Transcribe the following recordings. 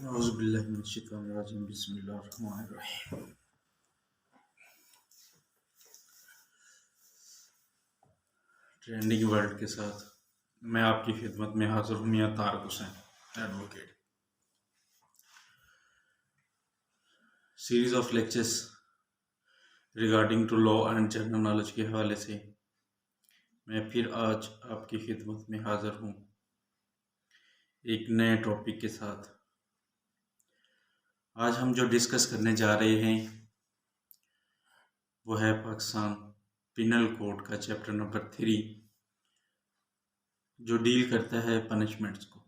औज़ुबिल्लाहिमिनश्शैतानिर्रजीम बिस्मिल्लाहिर्रहमानिर्रहीम। Trending world के साथ मैं आपकी खिदमत में हाजिर हूँ, Mian Tariq Hussain advocate. Series of lectures regarding to law and general knowledge के हवाले से मैं फिर आज आपकी खिदमत में हाजिर हूँ एक नए टॉपिक के साथ। आज हम जो डिस्कस करने जा रहे हैं वो है पाकिस्तान पिनल कोड का चैप्टर नंबर 3, जो डील करता है पनिशमेंट्स को।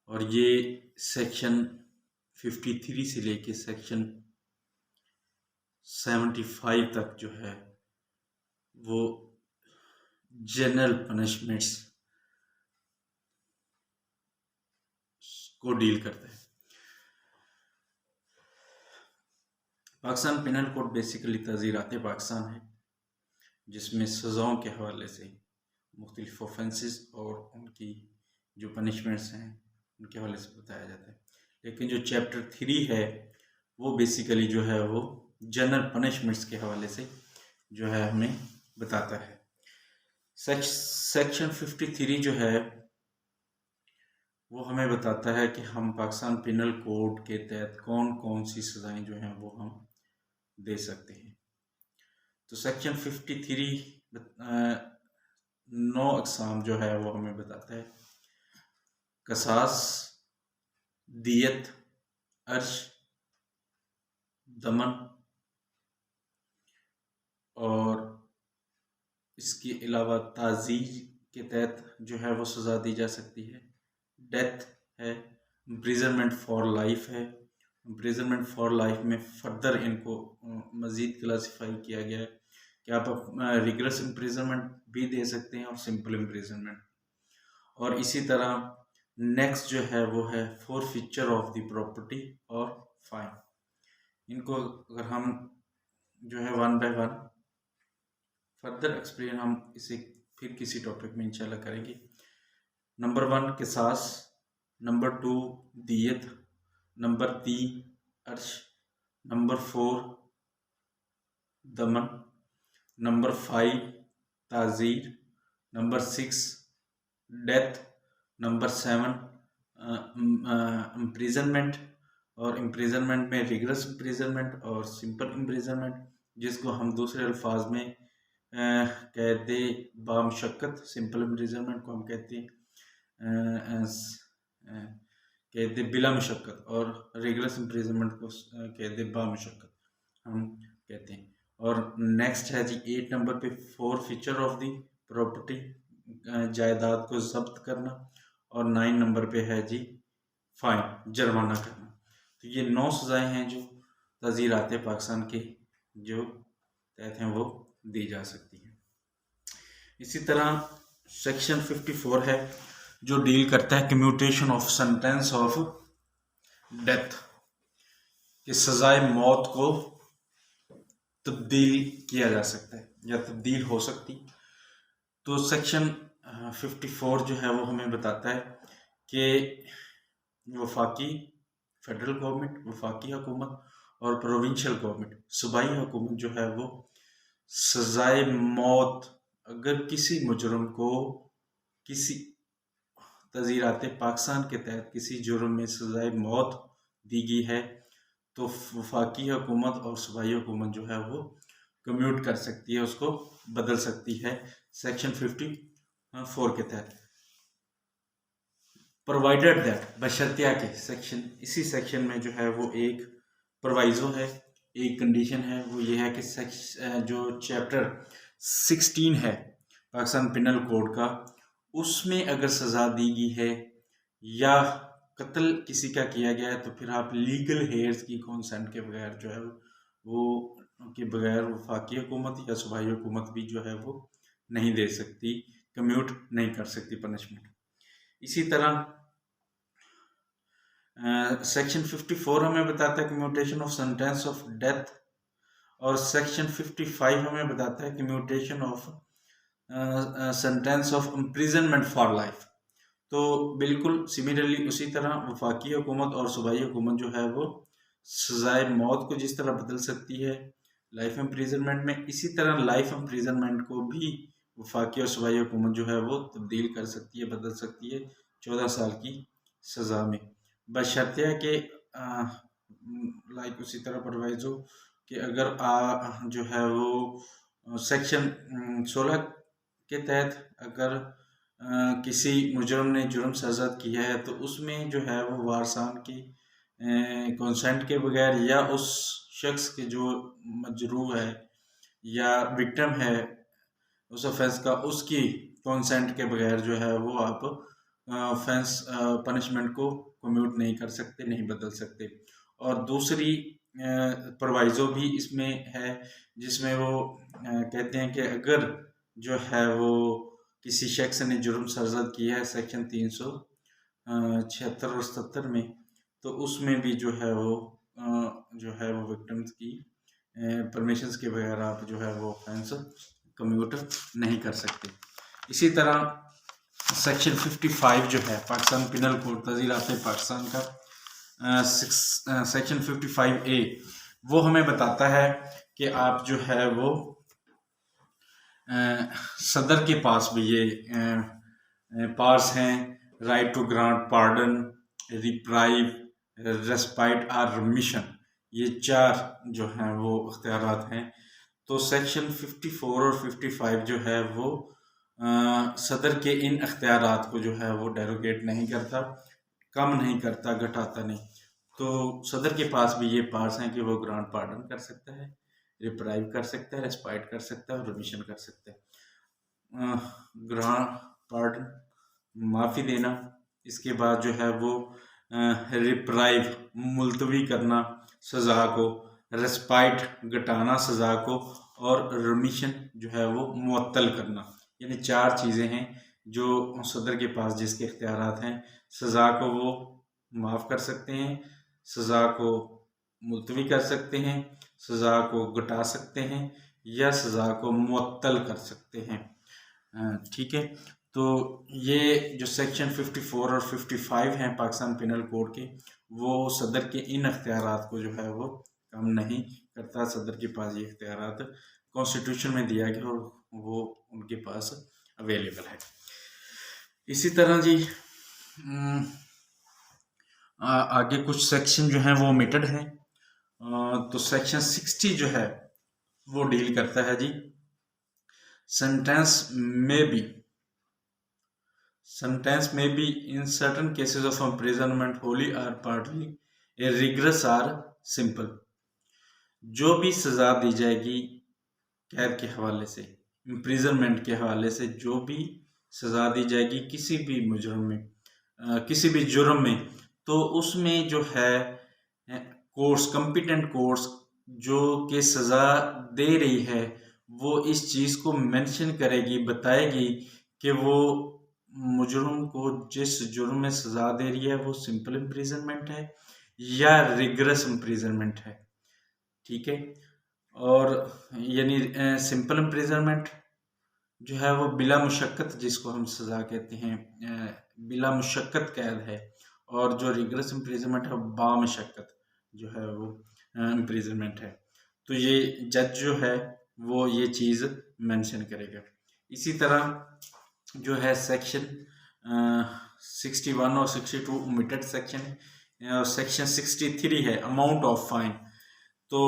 और ये सेक्शन 53 से लेके सेक्शन 75 तक जो है वो जनरल पनिशमेंट्स को डील करता है। पाकिस्तान पिनल कोड बेसिकली तज़ीरात पाकिस्तान है, जिसमें सज़ाओं के हवाले से मुख्तलिफ ऑफेंसेस और उनकी जो पनिशमेंट्स हैं उनके हवाले से बताया जाता है। लेकिन जो चैप्टर 3 है वो बेसिकली जो है वो जनरल पनिशमेंट्स के हवाले से जो है हमें बताता है। सेक्शन 53 जो है वो हमें बताता है कि हम पाकिस्तान पिनल कोड के तहत कौन कौन सी सज़ाएं जो हैं वो हम दे सकते हैं। तो सेक्शन 53 9 अक़साम जो है वो हमें बताता है: कसास, दियत, अर्श, दमन, और इसके अलावा ताज़ीर के तहत जो है वो सज़ा दी जा सकती है। डेथ है, इम्प्रिजनमेंट फॉर लाइफ है। इम्प्रिजनमेंट फॉर लाइफ में फर्दर इनको मज़ीद क्लासीफाई किया गया है कि आप रिगरस इम्प्रिजनमेंट भी दे सकते हैं और सिंपल इम्प्रिजनमेंट। और इसी तरह नेक्स्ट जो है वो है फोरफीचर ऑफ द प्रॉपर्टी और फाइन। इनको अगर हम जो है one by one further explain हम इसे फिर किसी टॉपिक में इंशाल्लाह करेंगे। नंबर 1 किसास, नंबर 2 दियत, नंबर 3 अर्श, नंबर 4 दमन, नंबर 5 ताज़ीर, नंबर 6 डेथ, नंबर 7 इम्प्रिजनमेंट, और इम्प्रिजनमेंट में रिगरस इम्प्रिजनमेंट और सिंपल इम्प्रिजनमेंट, जिसको हम दूसरे अल्फाज में कहते बामशक्कत, सिंपल इम्प्रिजनमेंट को हम कहते बिला मुशक्कत, और रिगरस इम्प्रिजनमेंट को कहते बामुशक्कत हम कहते हैं। और नेक्स्ट है जी 8 नंबर पे फोरफीचर ऑफ द प्रॉपर्टी, जायदाद को जब्त करना, और 9 नंबर पे है जी फाइन, जुर्माना करना। तो ये 9 सज़ाएं हैं जो तज़ीरात पाकिस्तान के जो तहत हैं वो दी जा सकती हैं। इसी तरह सेक्शन 54 है जो डील करता है commutation of sentence of death, कि सज़ाए मौत को तब्दील किया जा सकता है या तब्दील हो सकती। तो सेक्शन 54 जो है वो हमें बताता है कि वफाकी फेडरल गवर्नमेंट, वफाकी हुकूमत और प्रोविंशियल गवर्नमेंट, सूबाई हुकूमत जो है वो सज़ाए मौत, अगर किसी मुजरम को किसी तज़ीरात पाकिस्तान के तहत किसी जुर्म में सज़ाए मौत दी गई है तो वफाकी हुकूमत और सूबाई हुकूमत जो है वो कम्यूट कर सकती है, उसको बदल सकती है सेक्शन 54 के तहत। प्रोवाइडेड दैट, बशर्तिया के सेक्शन, इसी सेक्शन में जो है वो एक प्रोवाइजो है, एक कंडीशन है, वो ये है कि जो चैप्टर 16 है पाकिस्तान पिनल कोड का, उसमें अगर सज़ा दी गई है या कत्ल किसी का किया गया है तो फिर आप लीगल हेयर्स की कॉन्सेंट के बगैर जो है वो के बगैर वफाकी हुकूमत या सूबाई हुकूमत भी जो है वो नहीं दे सकती, कम्यूट नहीं कर सकती पनिशमेंट। इसी तरह सेक्शन 54 हमें बताता है commutation of sentence of death, और सेक्शन 55 हमें बताता है commutation of sentence of imprisonment for life. तो बिल्कुल सिमिलरली उसी तरह वफाकी हुकूमत और सूबाई हुकूमत जो है वो सजाए मौत को जिस तरह बदल सकती है लाइफ इम्प्रिजनमेंट में, इसी तरह लाइफ इम्प्रिजनमेंट को भी वफाकी और सूबाई हुकूमत जो है वो तब्दील कर सकती है, बदल सकती है 14 साल की सज़ा में, बशर्ते कि लाइक उसी तरह प्रोवाइजो कि अगर जो है वो सेक्शन 16 के तहत अगर किसी मुजरम ने जुर्म सरज़द किया है तो उसमें जो है वो वारसान की कंसेंट के बगैर या उस शख्स के जो मजरूह है या विक्टिम है उस ऑफेंस का, उसकी कंसेंट के बगैर जो है वो आप ऑफेंस पनिशमेंट को कम्यूट नहीं कर सकते, नहीं बदल सकते। और दूसरी प्रोवाइज़ो भी इसमें है जिसमें वो कहते हैं कि अगर जो है वो किसी शख्स ने जुर्म सरज़द किया है सेक्शन 376 और 77 में, तो उसमें भी जो है वो विक्टिम्स की परमिशंस के बगैर आप जो है वो ऑफेंस कम्यूट नहीं कर सकते। इसी तरह सेक्शन 55 जो है पाकिस्तान पिनल कोड तज़ीरात पाकिस्तान का सेक्शन 55A वो हमें बताता है कि आप जो है वो सदर के पास भी ये पार्स हैं, right to grant pardon, reprieve, respite और रिमिशन, ये 4 जो हैं वो अख्तियारात हैं। तो सेक्शन 54 और 55 जो है वो सदर के इन अख्तियारात को जो है वो डेरोगेट नहीं करता, कम नहीं करता, घटाता नहीं। तो सदर के पास भी ये पार्स हैं कि वो ग्रांट पार्डन कर सकता है, रिप्राइव कर सकता है, रेस्पाइट कर सकता है और रिमिशन कर सकता है। ग्रांट पार्डन माफ़ी देना, इसके बाद जो है वो रिप्राइव मुलतवी करना सज़ा को, रेस्पाइट घटाना सज़ा को और रिमिशन जो है वो मुअत्तल करना। यानी 4 चीज़ें हैं जो सदर के पास जिसके इख्तियारात हैं। सज़ा को वो माफ़ कर सकते हैं, सज़ा को मुलतवी कर सकते हैं, सज़ा को घटा सकते हैं या सज़ा को मुअत्तल कर सकते हैं। ठीक है, तो ये जो सेक्शन 54 और 55 हैं पाकिस्तान पिनल कोड के, वो सदर के इन अख्तियारात को जो है वो कम नहीं करता। सदर के पास ये इख्तियारात कॉन्स्टिट्यूशन में दिया गया और वो उनके पास अवेलेबल है। इसी तरह जी आगे कुछ सेक्शन जो हैं वो ओमिटेड हैं। तो सेक्शन 60 जो है वो डील करता है जी सेंटेंस में be in certain cases of imprisonment wholly और partly a rigorous or simple. जो भी सजा दी जाएगी कैद के हवाले से, इम्प्रिजनमेंट के हवाले से जो भी सजा दी जाएगी किसी भी मुजरम में, किसी भी जुर्म में, तो उसमें जो है कोर्स, कॉम्पिटेंट कोर्स जो कि सज़ा दे रही है वो इस चीज़ को मेंशन करेगी, बताएगी कि वो मुजरम को जिस जुर्म में सज़ा दे रही है वो सिंपल इम्प्रिजनमेंट है या रिग्रेस इम्प्रिजनमेंट है। ठीक है, और यानी सिंपल इम्प्रिजनमेंट जो है वो बिला मुशक्कत, जिसको हम सज़ा कहते हैं, बिला मुशक्कत कैद है, और जो रिग्रेस इम्प्रिजनमेंट है बामुशक्कत जो है वो इम्प्रिजनमेंट है। तो ये जज जो है वो ये चीज़ मेंशन करेगा। इसी तरह जो है सेक्शन 61 और 62 ओमिटेड सेक्शन है, और सेक्शन 63 है अमाउंट ऑफ फाइन। तो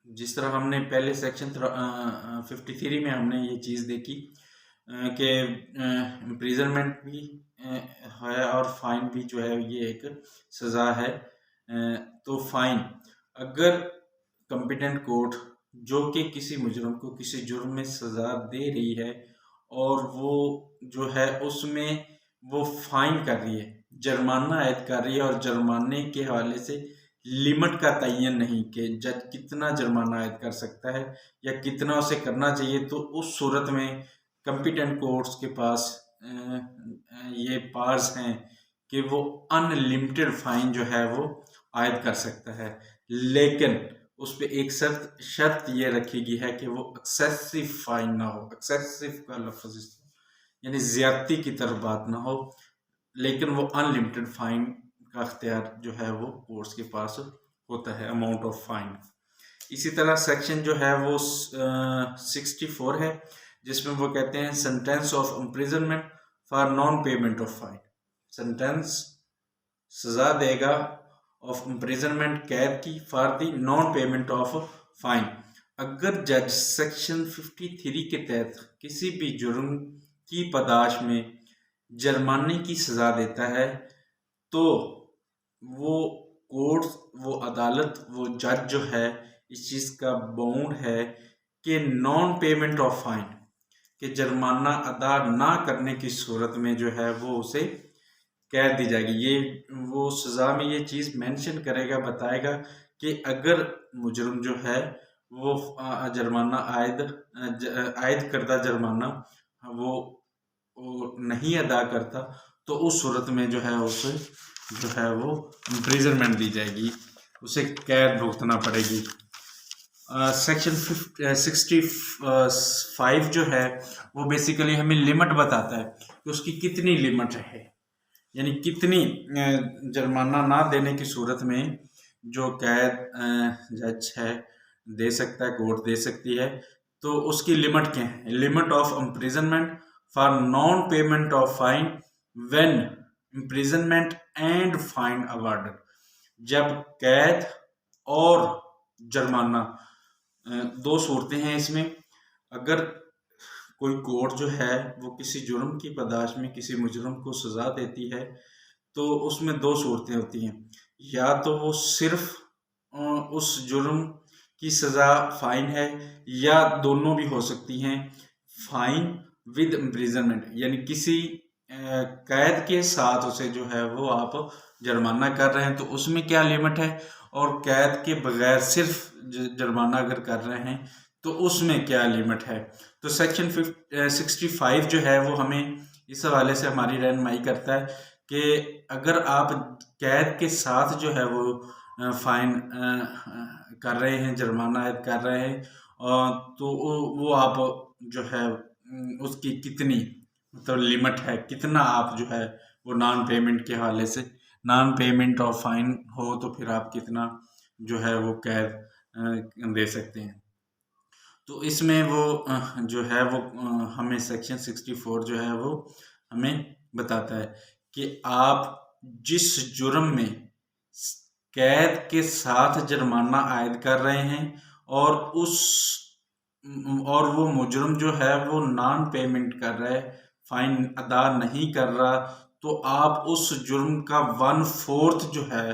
जिस तरह हमने पहले सेक्शन 53 में हमने ये चीज़ देखी कि इम्प्रिजनमेंट भी है और फाइन भी जो है ये एक सज़ा है। तो फाइन, अगर कॉम्पिटेंट कोर्ट जो कि किसी मुजरम को किसी जुर्म में सज़ा दे रही है और वो जो है उसमें वो फाइन कर रही है, जुर्माना आयद कर रही है, और जुर्माने के हवाले से लिमिट का तयन नहीं कि जज कितना जुर्माना आयद कर सकता है या कितना उसे करना चाहिए, तो उस सूरत में कॉम्पिटेंट कोर्ट्स के पास ये पावर्स हैं कि वो अनलिमिटेड फाइन जो है वो आयद कर सकता है। लेकिन उस पर एक शर्त ये रखी गई है कि वो एक्सेसिव फाइन ना हो। एक्सेसिव का लफ्ज़ यानी ज़्यादती की तरफ बात ना हो, लेकिन वो अनलिमिटेड फाइन का अख्तियार जो है वो कोर्ट्स के पास होता है, अमाउंट ऑफ फाइन। इसी तरह सेक्शन जो है वो 64 है, जिसमें वो कहते हैं sentence of imprisonment for non payment of fine. Sentence सजा देगा ऑफ इम्प्रिजनमेंट, कैद की, for the non payment of fine. अगर जज सेक्शन 53 के तहत किसी भी जुर्म की पादाश में जुर्माने की सजा देता है तो वो कोर्ट, वो अदालत, वो जज जो है इस चीज़ का बाउंड है कि नॉन पेमेंट ऑफ फाइन, कि जुर्माना अदा ना करने की सूरत में जो है वो उसे कैद दी जाएगी। ये वो सज़ा में ये चीज़ मेंशन करेगा, बताएगा कि अगर मुजरिम जो है वो जुर्माना आयद करदा जुर्माना वो नहीं अदा करता तो उस सूरत में जो है उसे जो है वो इम्प्रिजनमेंट दी जाएगी, उसे कैद भुगतना पड़ेगी। सेक्शन 65 जो है वो बेसिकली हमें लिमिट बताता है कि उसकी कितनी लिमिट है, यानी कितनी जुर्माना ना देने की सूरत में जो कैद जज है दे सकता है, कोर्ट दे सकती है। तो उसकी लिमिट क्या है? Limit of imprisonment for non payment of fine when imprisonment and fine awarded. जब कैद और जुर्माना, दो सूरतें हैं इसमें। अगर कोई कोर्ट जो है वो किसी जुर्म की पादाश में किसी मुजरिम को सज़ा देती है तो उसमें दो सूरतें होती हैं, या तो वो सिर्फ उस जुर्म की सज़ा फाइन है, या दोनों भी हो सकती हैं, फाइन विद इम्प्रिजनमेंट, यानी किसी कैद के साथ उसे जो है वो आप जुर्माना कर रहे हैं तो उसमें क्या लिमिट है, और कैद के बगैर सिर्फ जुर्माना अगर कर रहे हैं तो उसमें क्या लिमिट है। तो सेक्शन 65 जो है वो हमें इस हवाले से हमारी रहनुमाई करता है कि अगर आप कैद के साथ जो है वो फाइन कर रहे हैं, जुर्माना आयद कर रहे हैं, तो वो आप जो है उसकी कितनी मतलब लिमिट है, कितना आप जो है वो नॉन पेमेंट के हवाले से, नॉन पेमेंट ऑफ फाइन हो तो फिर आप कितना जो है वो कैद दे सकते हैं। तो इसमें वो जो है वो हमें सेक्शन 64 जो है वो हमें बताता है कि आप जिस जुर्म में कैद के साथ जुर्माना आयद कर रहे हैं और वो मुजरिम जो है वो नॉन पेमेंट कर रहा है, फाइन अदा नहीं कर रहा, तो आप उस जुर्म का 1/4 जो है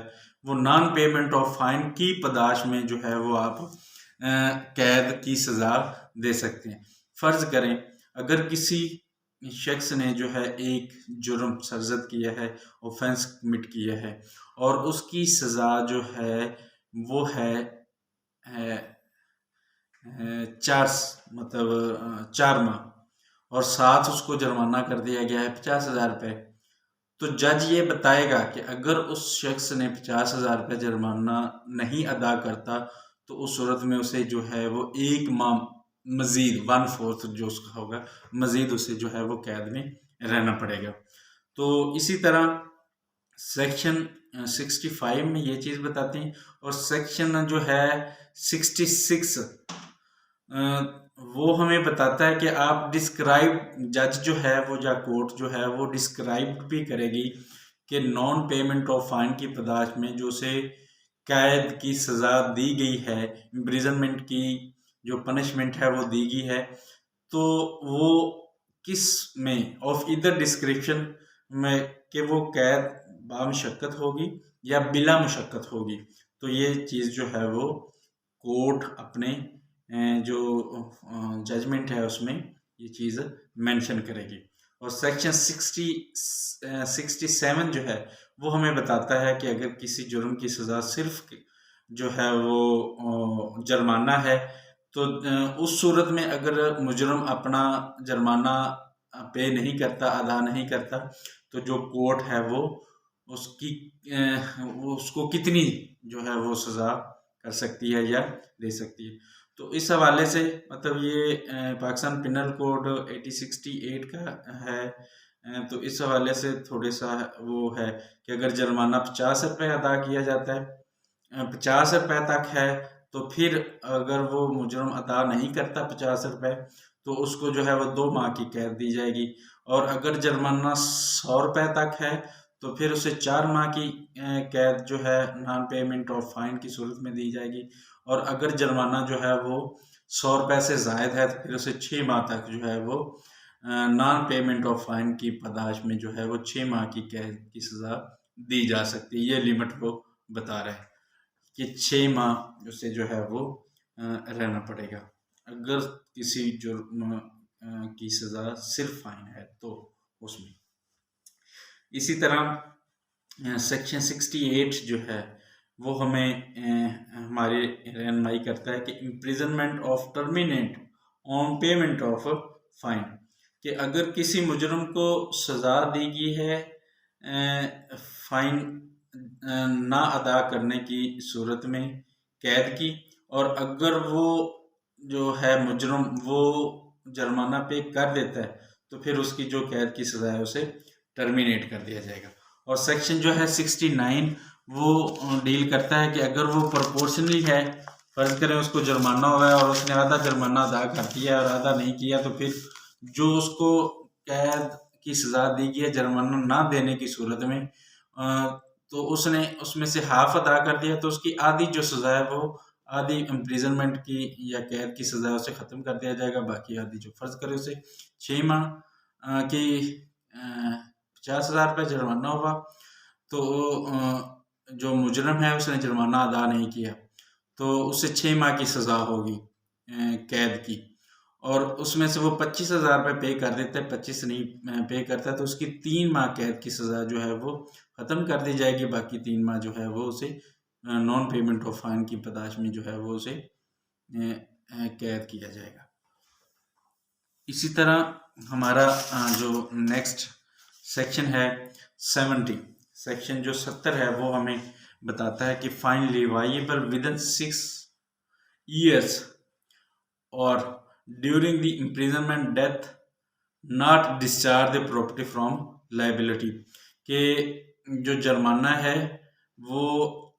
वो नॉन पेमेंट ऑफ फाइन की पादाश में जो है वो आप कैद की सज़ा दे सकते हैं। फ़र्ज़ करें अगर किसी शख्स ने जो है एक जुर्म सरज़द किया है, ऑफेंस कमिट किया है, और उसकी सज़ा जो है वो है 4 माह, और साथ उसको जुर्माना कर दिया गया है 50,000 रुपये। तो जज ये बताएगा कि अगर उस शख्स ने 50,000 रुपये जुर्माना नहीं अदा करता तो उस सूरत में उसे जो है वो 1 माह मज़ीद 1/4 जो उसका होगा मज़ीद उसे जो है वो कैद में रहना पड़ेगा। तो इसी तरह सेक्शन 65 में ये चीज़ बताते हैं, और सेक्शन जो है 66 वो हमें बताता है कि आप डिस्क्राइब, जज जो है वो या कोर्ट जो है वो डिस्क्राइब भी करेगी कि नॉन पेमेंट ऑफ फाइन की पादाश में जो से कैद की सज़ा दी गई है, इम्प्रिजनमेंट की जो पनिशमेंट है वो दी गई है, तो वो किस में ऑफ इधर डिस्क्रिप्शन में कि वो कैद बामशक्कत होगी या बिला मुशक्कत होगी। तो ये चीज़ जो है वो कोर्ट अपने जो जजमेंट है उसमें ये चीज़ मेंशन करेगी। और सेक्शन 67 जो है वो हमें बताता है कि अगर किसी जुर्म की सज़ा सिर्फ जो है वो जुर्माना है तो उस सूरत में अगर मुजरम अपना जुर्माना पे नहीं करता, अदा नहीं करता, तो जो कोर्ट है वो उसको कितनी जो है वो सज़ा कर सकती है या दे सकती है। तो इस हवाले से मतलब ये पाकिस्तान पिनल कोड 8068 का है। तो इस हवाले से थोड़े सा वो है कि अगर जुर्माना 50 रुपये अदा किया जाता है, 50 रुपये तक है, तो फिर अगर वो मुजरम अदा नहीं करता 50 रुपये, तो उसको जो है वो 2 माह की कैद दी जाएगी। और अगर जुर्माना 100 रुपये तक है, तो फिर उसे 4 माह की कैद जो है नॉन पेमेंट ऑफ फाइन की सूरत में दी जाएगी। और अगर जुर्माना जो है वो 100 रुपये से ज़ायद है, तो फिर उसे 6 माह तक जो है वो नॉन पेमेंट ऑफ फाइन की पादाश में जो है वो 6 माह की कैद की सज़ा दी जा सकती है। ये लिमिट वो बता रहा है कि 6 माह उसे जो है वो रहना पड़ेगा अगर किसी जुर्म की सज़ा सिर्फ फाइन है तो उसमें। इसी तरह सेक्शन 68 जो है वो हमें हमारे रहनुमाई करता है कि imprisonment of terminate on payment of fine, कि अगर किसी मुजरम को सज़ा दी गई है फाइन ना अदा करने की सूरत में कैद की, और अगर वो जो है मुजरम वो जुर्माना पे कर देता है, तो फिर उसकी जो कैद की सज़ा है उसे टर्मिनेट कर दिया जाएगा। और सेक्शन जो है 69 वो डील करता है कि अगर वो प्रोपोर्शनली है, फर्ज करें उसको जुर्माना हुआ है और उसने आधा जुर्माना अदा कर दिया और आधा नहीं किया, तो फिर जो उसको कैद की सज़ा दी गई है जुर्माना ना देने की सूरत में, तो उसने उसमें से हाफ अदा कर दिया, तो उसकी आधी जो सज़ा है वो आधी इम्प्रिजनमेंट की या कैद की सज़ा उसे ख़त्म कर दिया जाएगा। बाकी आधी जो फर्ज करे उसे 6 माह की 50,000 रुपये जुर्माना हुआ, तो जो मुजरम है उसने जुर्माना अदा नहीं किया, तो उसे 6 माह की सज़ा होगी कैद की। और उसमें से वो 25,000 रुपये पे कर देता है, 25 नहीं पे करता है, तो उसकी 3 माह कैद की सज़ा जो है वो ख़त्म कर दी जाएगी। बाकी 3 माह जो है वो उसे नॉन पेमेंट ऑफ फाइन की पादाश में जो है वो उसे कैद किया जाएगा। इसी तरह हमारा जो नेक्स्ट सेक्शन है 70, सेक्शन जो 70 है वो हमें बताता है कि फाइन लिवाइबल विदिन 6 years और during the imprisonment death not discharge the property from liability, के जो जुर्माना है वो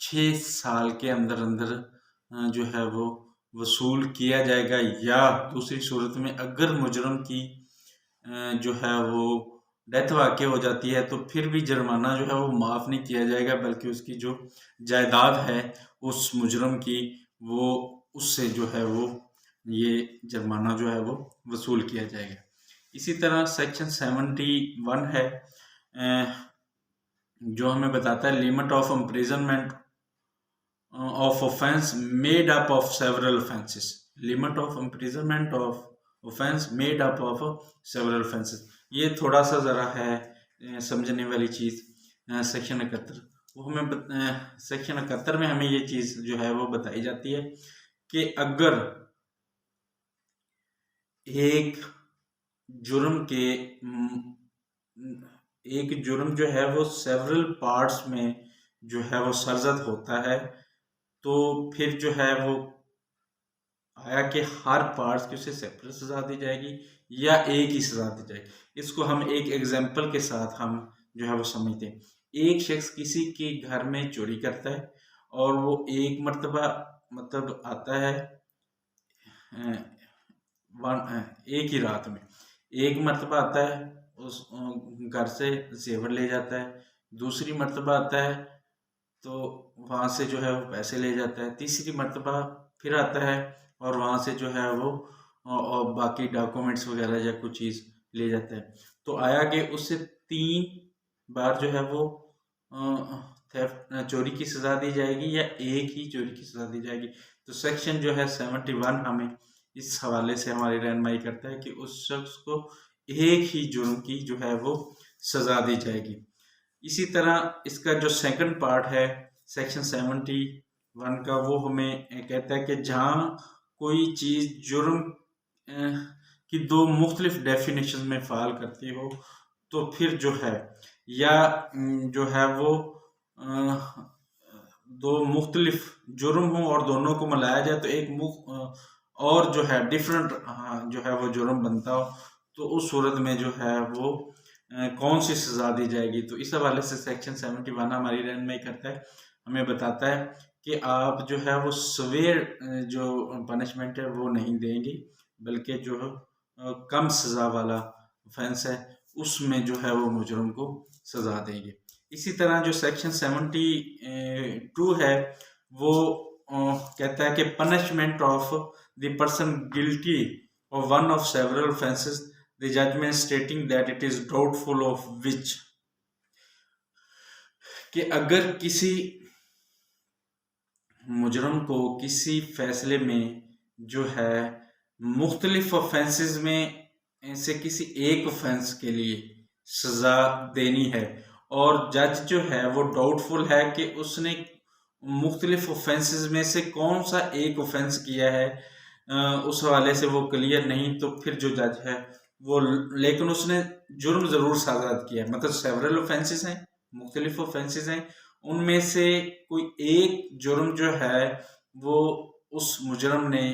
6 साल के अंदर अंदर जो है वो वसूल किया जाएगा, या दूसरी सूरत में अगर मुजरम की जो है वो डेथ वाक़ई हो जाती है, तो फिर भी जुर्माना जो है वो माफ़ नहीं किया जाएगा, बल्कि उसकी जो जायदाद है उस मुजरम की, वो उससे जो है वो ये जुर्माना जो है वो वसूल किया जाएगा। इसी तरह सेक्शन 71 है जो हमें बताता है limit of imprisonment of offense made up of several offenses, limit of imprisonment of offense made up of several offenses। ये थोड़ा सा ज़रा है समझने वाली चीज़। सेक्शन 71 वो हमें सेक्शन 71 में हमें ये चीज़ जो है वो बताई जाती है कि अगर एक जुर्म जो है वो सेवरल पार्ट्स में जो है वो सरजद होता है, तो फिर जो है वो आया कि हर पार्ट्स की उसे सेपरेट सज़ा दी जाएगी या एक ही सज़ा दी जाएगी। इसको हम एक एग्जांपल के साथ हम जो है वो समझते हैं। एक शख्स किसी के घर में चोरी करता है और वो एक मर्तबा मतलब आता है एक ही रात में एक मर्तबा आता है, उस घर से जेवर ले जाता है, दूसरी मर्तबा आता है तो वहाँ से जो है वो पैसे ले जाता है, तीसरी मर्तबा फिर आता है और वहाँ से जो है वो और बाकी डॉक्यूमेंट्स वगैरह या कुछ चीज़ ले जाता है। तो आया कि उससे 3 बार जो है वो थेफ्ट चोरी की सज़ा दी जाएगी या एक ही चोरी की सज़ा दी जाएगी। तो सेक्शन जो है 71 हमें इस हवाले से हमारी रहनुमाई करता है कि उस शख्स को एक ही जुर्म की जो है वो सज़ा दी जाएगी। इसी तरह इसका जो सेकंड पार्ट है सेक्शन 71 का, वो हमें कहता है कि जहाँ कोई चीज़ जुर्म की 2 मुख्तलिफ डेफिनेशन में फ़ाल करती हो, तो फिर जो है या जो है वो 2 मुख्तलिफ जुर्म हो और दोनों को मिलाया जाए तो एक और जो है डिफरेंट जो है वो जुर्म बनता हो, तो उस सूरत में जो है वो कौन सी सज़ा दी जाएगी। तो इस हवाले से सेक्शन 71 हमारी रहनुमाई करता है, हमें बताता है कि आप जो है वो सवेर जो पनिशमेंट है वो नहीं देंगे, बल्कि जो कम सज़ा वाला ऑफेंस है उसमें जो है वो मुजरम को सज़ा देंगे। इसी तरह जो सेक्शन 72 है वो कहता है कि punishment of the person guilty of one of several offences, the judgement stating that it is doubtful of which, कि अगर किसी मुजरम को किसी फैसले में जो है मुख्तलिफ ऑफेंसेस में से किसी एक ऑफेंस के लिए सज़ा देनी है और जज जो है वो डाउटफुल है कि उसने मुख्तलिफ ऑफेंसेस में से कौन सा एक ऑफेंस किया है, उस हवाले से वो क्लियर नहीं, तो फिर जो जज है वो, लेकिन उसने जुर्म ज़रूर साज़ाद किया है, मतलब सेवरल ऑफेंसेस हैं, मुख्तलिफ ऑफेंसेस हैं, उनमें से कोई एक जुर्म जो है वो उस मुजरम ने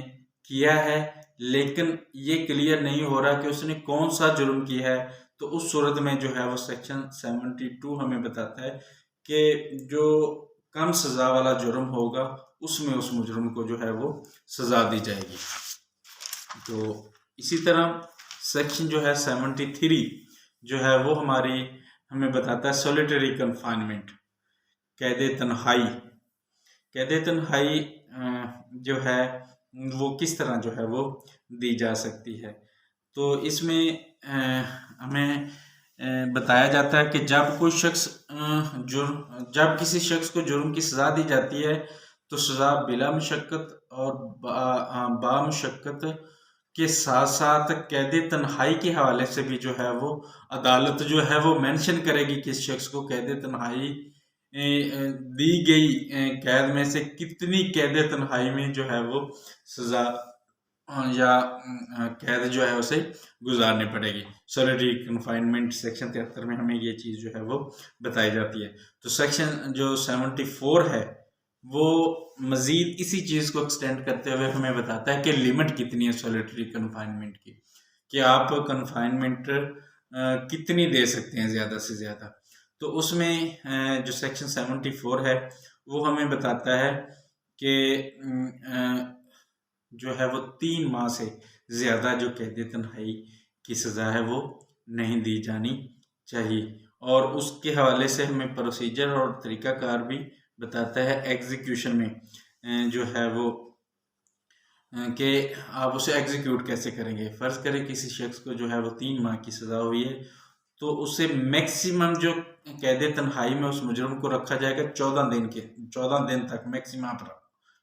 किया है, लेकिन ये क्लियर नहीं हो रहा कि उसने कौन सा जुर्म किया है। तो उस सूरत में जो है वो सेक्शन 72 हमें बताता है कि जो कम सज़ा वाला जुर्म होगा उसमें उस मुजरम को जो है वो सज़ा दी जाएगी। तो इसी तरह सेक्शन जो है 73 जो है वो हमें बताता है सॉलिटरी कन्फाइनमेंट, कैद तन्हाई। कैद तन्हाई जो है वो किस तरह जो है वो दी जा सकती है। तो इसमें हमें बताया जाता है कि जब कोई शख्स जब किसी शख्स को जुर्म की सज़ा दी जाती है तो सज़ा बिला मुशक्कत और बामुशक्कत के साथ साथ कैद तन्हाई के हवाले से भी जो है वो अदालत जो है वो मेंशन करेगी कि इस शख्स को कैद तन्हाई दी गई कैद में से कितनी कैद तन्हाई में जो है वो सज़ा या कैद जो है उसे गुजारनी पड़ेगी। सॉलिटरी कन्फाइनमेंट सेक्शन 73 में हमें ये चीज़ जो है वो बताई जाती है। तो सेक्शन जो 74 है वो मज़ीद इसी चीज़ को एक्सटेंड करते हुए हमें बताता है कि लिमिट कितनी है सॉलिटरी कन्फाइनमेंट की, कि आप कन्फाइनमेंट कितनी दे सकते हैं ज़्यादा से ज़्यादा। तो उसमें जो सेक्शन 74 है वो हमें बताता है कि जो है वो 3 माह से ज़्यादा जो कैद तन्हाई की सज़ा है वो नहीं दी जानी चाहिए। और उसके हवाले से हमें प्रोसीजर और तरीक़ाकार भी बताता है एग्जीक्यूशन में जो है वो कि आप उसे एग्जीक्यूट कैसे करेंगे। फ़र्ज़ करें किसी शख्स को जो है वो 3 माह की सज़ा हुई है, तो उसे मैक्सिमम जो कैद तन्हाई में उस मुजरम को रखा जाएगा 14 दिन तक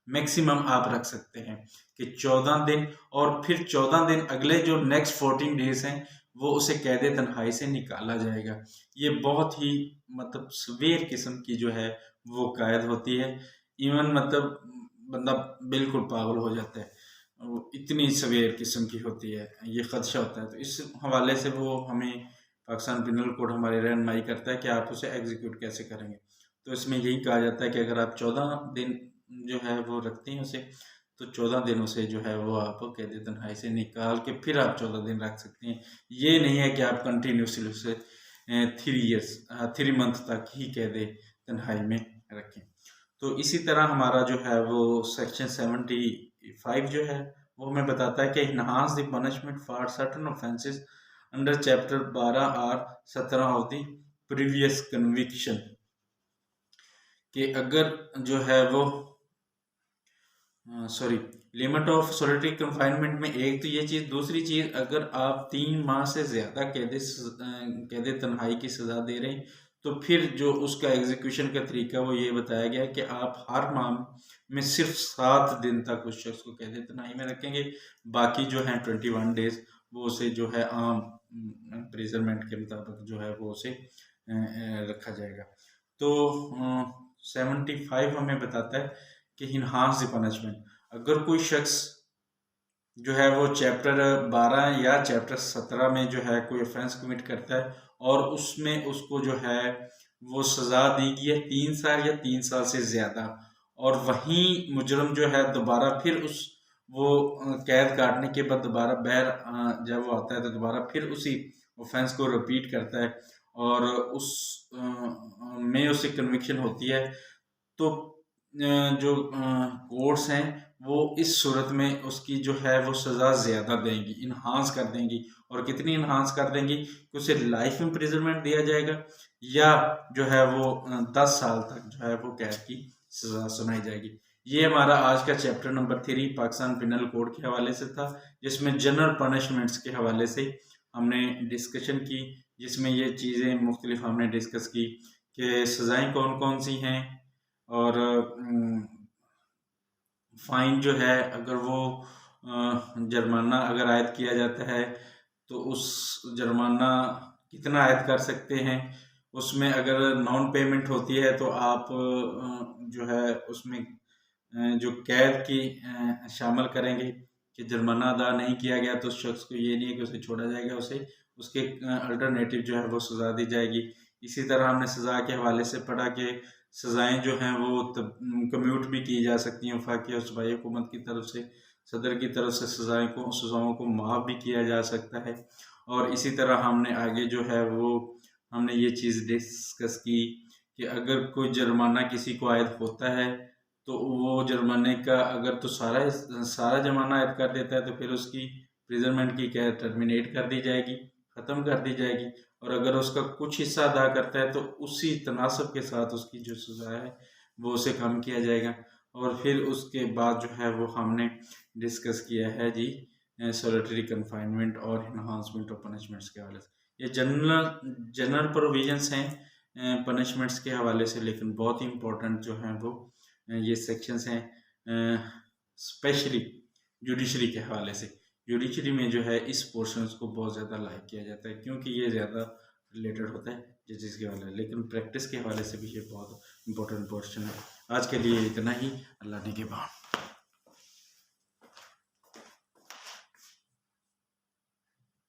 मैक्सिमम आप रख सकते हैं कि 14 दिन, और फिर 14 दिन अगले जो नेक्स्ट 14 डेज हैं वो उसे कैद तन्हाई से निकाला जाएगा। ये बहुत ही मतलब सवेर किस्म की जो है वो कैद होती है। इवन मतलब बंदा बिल्कुल पागल हो जाता है, वो इतनी सवेर किस्म की होती है, ये ख़दशा होता है। तो इस हवाले से वो हमें पाकिस्तान पिनल कोड हमारी रहनुमाई करता है कि आप उसे एग्जीक्यूट कैसे करेंगे। तो इसमें यही कहा जाता है कि अगर आप 14 दिन जो है वो रखते हैं उसे, तो 14 दिनों से जो है वो आप कैद तन्हाई से निकाल के फिर आप 14 दिन रख सकते हैं। ये नहीं है कि आप कंटिन्यूसली उसे 3 मंथ तक ही कैद तन्हाई में रखें। तो इसी तरह हमारा जो है वो सेक्शन 75 जो है वो हमें बताता है कि enhance the punishment for certain offences under chapter 12 और 17 ऑफ द प्रीवियस कन्विक्शन, कि अगर जो है वो लिमिट ऑफ सॉलिटरी कन्फाइनमेंट में एक तो ये चीज़, दूसरी चीज़ अगर आप 3 माह से ज़्यादा कैद तन्हाई की सज़ा दे रहे हैं तो फिर जो उसका एग्जीक्यूशन का तरीका वो ये बताया गया कि आप हर माह में सिर्फ 7 दिन तक उस शख्स को कैद तन्हाई में रखेंगे, बाकी जो है 21 डेज वो उसे जो है आम इम्प्रिजनमेंट के मुताबिक जो है वो उसे रखा जाएगा। तो 75 हमें बताता है कि इनहांस द पनिशमेंट, अगर कोई शख्स जो है वो चैप्टर 12 या चैप्टर 17 में जो है कोई ऑफेंस कमिट करता है और उसमें उसको जो है वो सज़ा दी गई है 3 साल या 3 साल से ज़्यादा, और वहीं मुजरम जो है दोबारा फिर उस वो कैद काटने के बाद दोबारा बाहर जब वो आता है तो दोबारा फिर उसी ऑफेंस को रिपीट करता है और उस में उसे कन्विक्शन होती है, तो जो कोर्ट्स हैं वो इस सूरत में उसकी जो है वो सज़ा ज़्यादा देंगी, इन्हांस कर देंगी। और कितनी इन्हांस कर देंगी कि उसे लाइफ इम्प्रिजनमेंट दिया जाएगा या जो है वो 10 साल तक जो है वो कैद की सज़ा सुनाई जाएगी। ये हमारा आज का chapter number 3 Pakistan penal code के हवाले से था, जिसमें जनरल पनिशमेंट्स के हवाले से हमने डिस्कशन की, जिसमें ये चीज़ें मुख्तलिफ हमने डिस्कस की कि सज़ाएँ कौन कौन सी हैं और फ़ाइन जो है अगर वो जुर्माना अगर आयद किया जाता है तो उस जुर्माना कितना आयद कर सकते हैं। उसमें अगर नॉन पेमेंट होती है तो आप जो है उसमें जो कैद की शामिल करेंगे कि जुर्माना अदा नहीं किया गया तो उस शख्स को ये नहीं है कि उसे छोड़ा जाएगा, उसे उसके अल्टरनेटिव जो है वो सज़ा दी जाएगी। इसी तरह हमने सज़ा के हवाले से पढ़ा कि सज़ाएँ जो हैं वो कम्यूट भी की जा सकती हैं वफाकी और सूबाई हुकूमत की तरफ से, सदर की तरफ से सज़ाओं को माफ़ भी किया जा सकता है। और इसी तरह हमने आगे जो है वो हमने ये चीज़ डिस्कस की कि अगर कोई जुर्माना किसी को आयद होता है तो वो जुर्माने का अगर तो सारा जुर्माना आयद कर देता है तो फिर उसकी प्रिजनमेंट की कैद टर्मिनेट कर दी जाएगी, ख़त्म कर दी जाएगी। और अगर उसका कुछ हिस्सा अदा करता है तो उसी तनासब के साथ उसकी जो सज़ा है वो उसे कम किया जाएगा। और फिर उसके बाद जो है वो हमने डिस्कस किया है जी सॉलिटरी कन्फाइनमेंट और इन्हांसमेंट ऑफ पनिशमेंट्स के हवाले से। ये जनरल प्रोविजंस हैं पनिशमेंट्स के हवाले से, लेकिन बहुत ही इम्पोर्टेंट जो हैं वो ये सेक्शंस हैं स्पेशली जुडिशरी के हवाले से। जुडिशरी में जो है इस पोर्शंस को बहुत ज़्यादा लाइक किया जाता है क्योंकि ये ज़्यादा रिलेटेड होता है जजेस के हवाले, लेकिन प्रैक्टिस के हवाले से भी ये बहुत इंपॉर्टेंट पोर्शन है। आज के लिए इतना ही। अल्लाह ने के बाद।